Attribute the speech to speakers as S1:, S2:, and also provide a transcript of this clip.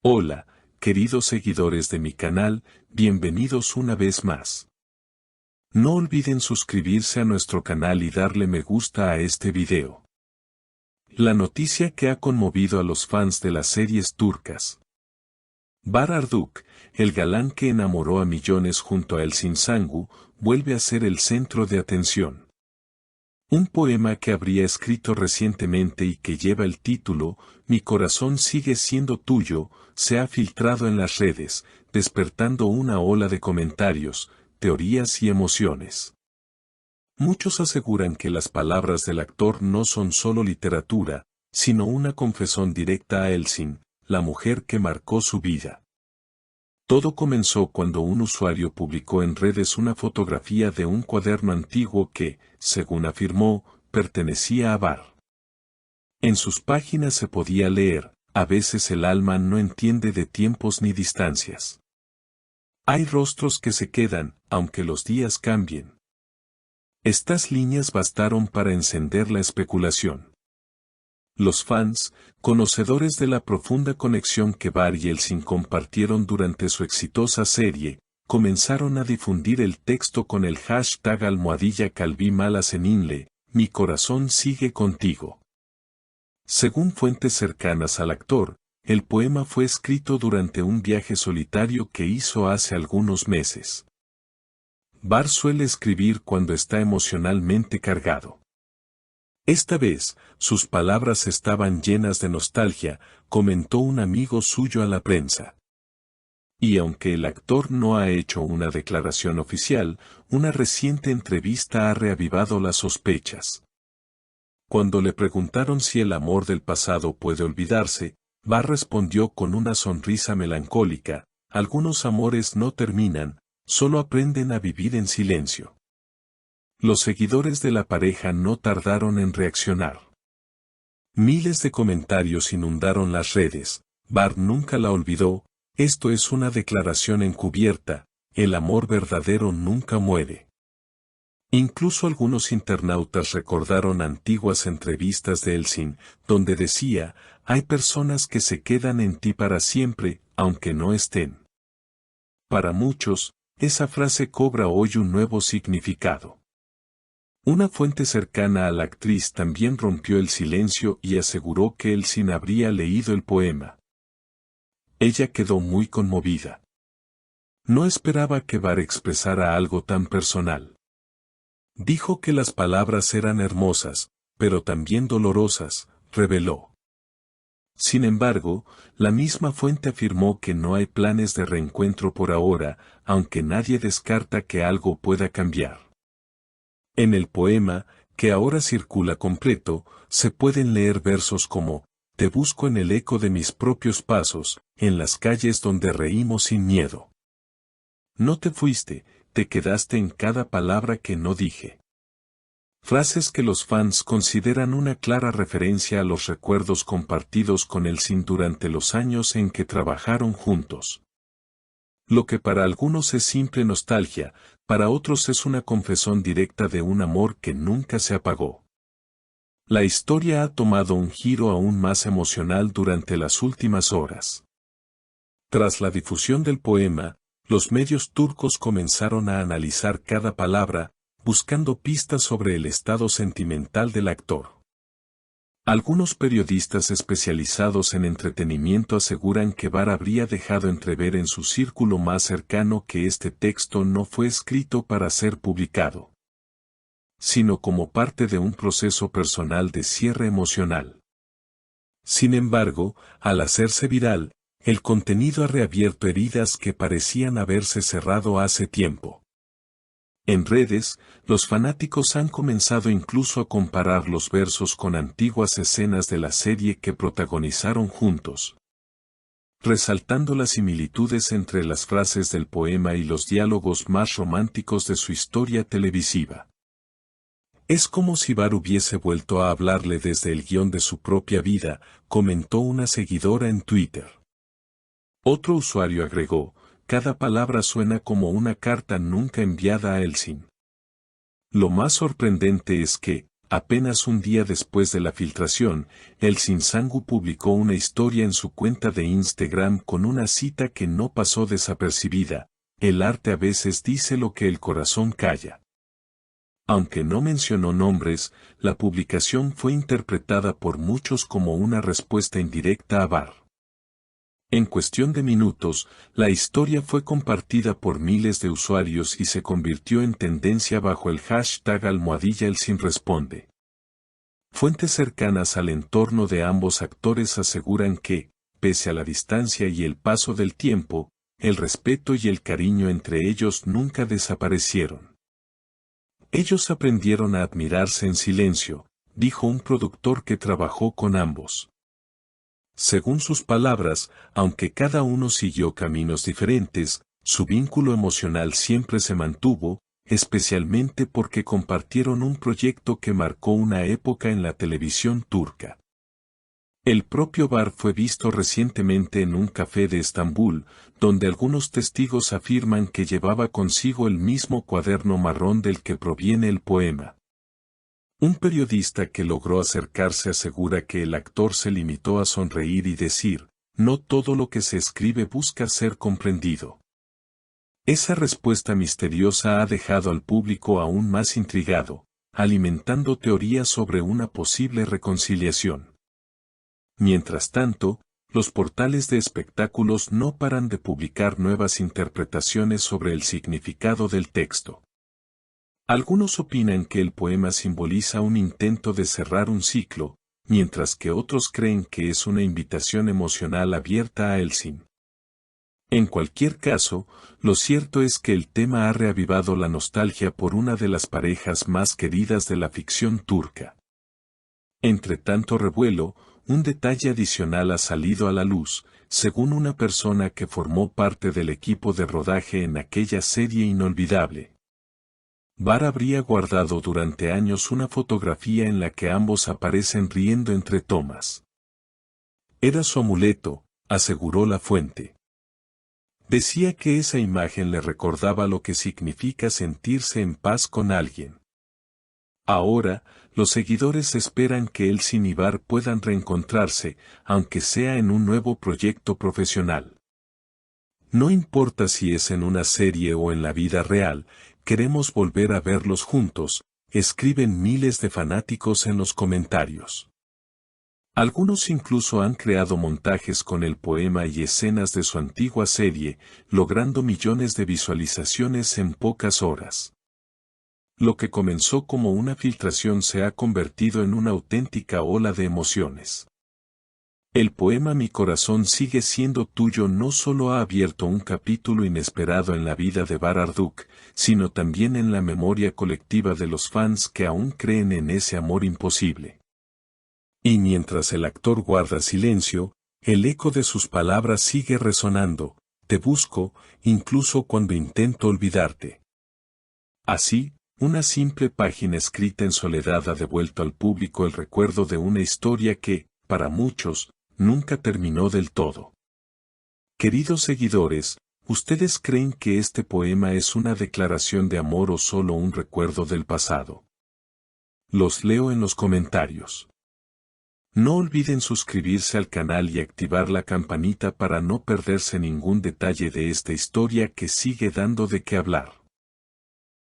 S1: Hola, queridos seguidores de mi canal, bienvenidos una vez más. No olviden suscribirse a nuestro canal y darle me gusta a este video. La noticia que ha conmovido a los fans de las series turcas. Bahar Arduk, el galán que enamoró a millones junto a Elçin Sangu, vuelve a ser el centro de atención. Un poema que habría escrito recientemente y que lleva el título Mi corazón sigue siendo tuyo, se ha filtrado en las redes, despertando una ola de comentarios, teorías y emociones. Muchos aseguran que las palabras del actor no son solo literatura, sino una confesión directa a Elçin, la mujer que marcó su vida. Todo comenzó cuando un usuario publicó en redes una fotografía de un cuaderno antiguo que, según afirmó, pertenecía a Bahar. En sus páginas se podía leer, a veces el alma no entiende de tiempos ni distancias. Hay rostros que se quedan, aunque los días cambien. Estas líneas bastaron para encender la especulación. Los fans, conocedores de la profunda conexión que Bahar y Elçin compartieron durante su exitosa serie, comenzaron a difundir el texto con el hashtag #KalbiMalaSeninle, mi corazón sigue contigo. Según fuentes cercanas al actor, el poema fue escrito durante un viaje solitario que hizo hace algunos meses. Bahar suele escribir cuando está emocionalmente cargado. Esta vez, sus palabras estaban llenas de nostalgia, comentó un amigo suyo a la prensa. Y aunque el actor no ha hecho una declaración oficial, una reciente entrevista ha reavivado las sospechas. Cuando le preguntaron si el amor del pasado puede olvidarse, Bahar respondió con una sonrisa melancólica, algunos amores no terminan, solo aprenden a vivir en silencio. Los seguidores de la pareja no tardaron en reaccionar. Miles de comentarios inundaron las redes. Bahar nunca la olvidó, esto es una declaración encubierta, el amor verdadero nunca muere. Incluso algunos internautas recordaron antiguas entrevistas de Elçin, donde decía, hay personas que se quedan en ti para siempre, aunque no estén. Para muchos, esa frase cobra hoy un nuevo significado. Una fuente cercana a la actriz también rompió el silencio y aseguró que Elçin habría leído el poema. Ella quedó muy conmovida. No esperaba que Bahar expresara algo tan personal. Dijo que las palabras eran hermosas, pero también dolorosas, reveló. Sin embargo, la misma fuente afirmó que no hay planes de reencuentro por ahora, aunque nadie descarta que algo pueda cambiar. En el poema, que ahora circula completo, se pueden leer versos como, te busco en el eco de mis propios pasos, en las calles donde reímos sin miedo. No te fuiste, te quedaste en cada palabra que no dije. Frases que los fans consideran una clara referencia a los recuerdos compartidos con Elçin durante los años en que trabajaron juntos. Lo que para algunos es simple nostalgia, para otros es una confesión directa de un amor que nunca se apagó. La historia ha tomado un giro aún más emocional durante las últimas horas. Tras la difusión del poema, los medios turcos comenzaron a analizar cada palabra, buscando pistas sobre el estado sentimental del actor. Algunos periodistas especializados en entretenimiento aseguran que Bahar habría dejado entrever en su círculo más cercano que este texto no fue escrito para ser publicado, sino como parte de un proceso personal de cierre emocional. Sin embargo, al hacerse viral, el contenido ha reabierto heridas que parecían haberse cerrado hace tiempo. En redes, los fanáticos han comenzado incluso a comparar los versos con antiguas escenas de la serie que protagonizaron juntos, resaltando las similitudes entre las frases del poema y los diálogos más románticos de su historia televisiva. Es como si Bahar hubiese vuelto a hablarle desde el guión de su propia vida, comentó una seguidora en Twitter. Otro usuario agregó, cada palabra suena como una carta nunca enviada a Elçin. Lo más sorprendente es que, apenas un día después de la filtración, el Sinsangu publicó una historia en su cuenta de Instagram con una cita que no pasó desapercibida: el arte a veces dice lo que el corazón calla. Aunque no mencionó nombres, la publicación fue interpretada por muchos como una respuesta indirecta a Bar. En cuestión de minutos, la historia fue compartida por miles de usuarios y se convirtió en tendencia bajo el hashtag #elsinresponde. Fuentes cercanas al entorno de ambos actores aseguran que, pese a la distancia y el paso del tiempo, el respeto y el cariño entre ellos nunca desaparecieron. Ellos aprendieron a admirarse en silencio, dijo un productor que trabajó con ambos. Según sus palabras, aunque cada uno siguió caminos diferentes, su vínculo emocional siempre se mantuvo, especialmente porque compartieron un proyecto que marcó una época en la televisión turca. El propio Bar fue visto recientemente en un café de Estambul, donde algunos testigos afirman que llevaba consigo el mismo cuaderno marrón del que proviene el poema. Un periodista que logró acercarse asegura que el actor se limitó a sonreír y decir: "No todo lo que se escribe busca ser comprendido". Esa respuesta misteriosa ha dejado al público aún más intrigado, alimentando teorías sobre una posible reconciliación. Mientras tanto, los portales de espectáculos no paran de publicar nuevas interpretaciones sobre el significado del texto. Algunos opinan que el poema simboliza un intento de cerrar un ciclo, mientras que otros creen que es una invitación emocional abierta a Elsin. En cualquier caso, lo cierto es que el tema ha reavivado la nostalgia por una de las parejas más queridas de la ficción turca. Entre tanto revuelo, un detalle adicional ha salido a la luz, según una persona que formó parte del equipo de rodaje en aquella serie inolvidable. Bar habría guardado durante años una fotografía en la que ambos aparecen riendo entre tomas. Era su amuleto, aseguró la fuente. Decía que esa imagen le recordaba lo que significa sentirse en paz con alguien. Ahora, los seguidores esperan que Elsin y Bar puedan reencontrarse, aunque sea en un nuevo proyecto profesional. No importa si es en una serie o en la vida real, queremos volver a verlos juntos, escriben miles de fanáticos en los comentarios. Algunos incluso han creado montajes con el poema y escenas de su antigua serie, logrando millones de visualizaciones en pocas horas. Lo que comenzó como una filtración se ha convertido en una auténtica ola de emociones. El poema Mi corazón sigue siendo tuyo no solo ha abierto un capítulo inesperado en la vida de Bar Arduk, sino también en la memoria colectiva de los fans que aún creen en ese amor imposible. Y mientras el actor guarda silencio, el eco de sus palabras sigue resonando: te busco, incluso cuando intento olvidarte. Así, una simple página escrita en soledad ha devuelto al público el recuerdo de una historia que, para muchos, nunca terminó del todo. Queridos seguidores, ¿ustedes creen que este poema es una declaración de amor o solo un recuerdo del pasado? Los leo en los comentarios. No olviden suscribirse al canal y activar la campanita para no perderse ningún detalle de esta historia que sigue dando de qué hablar.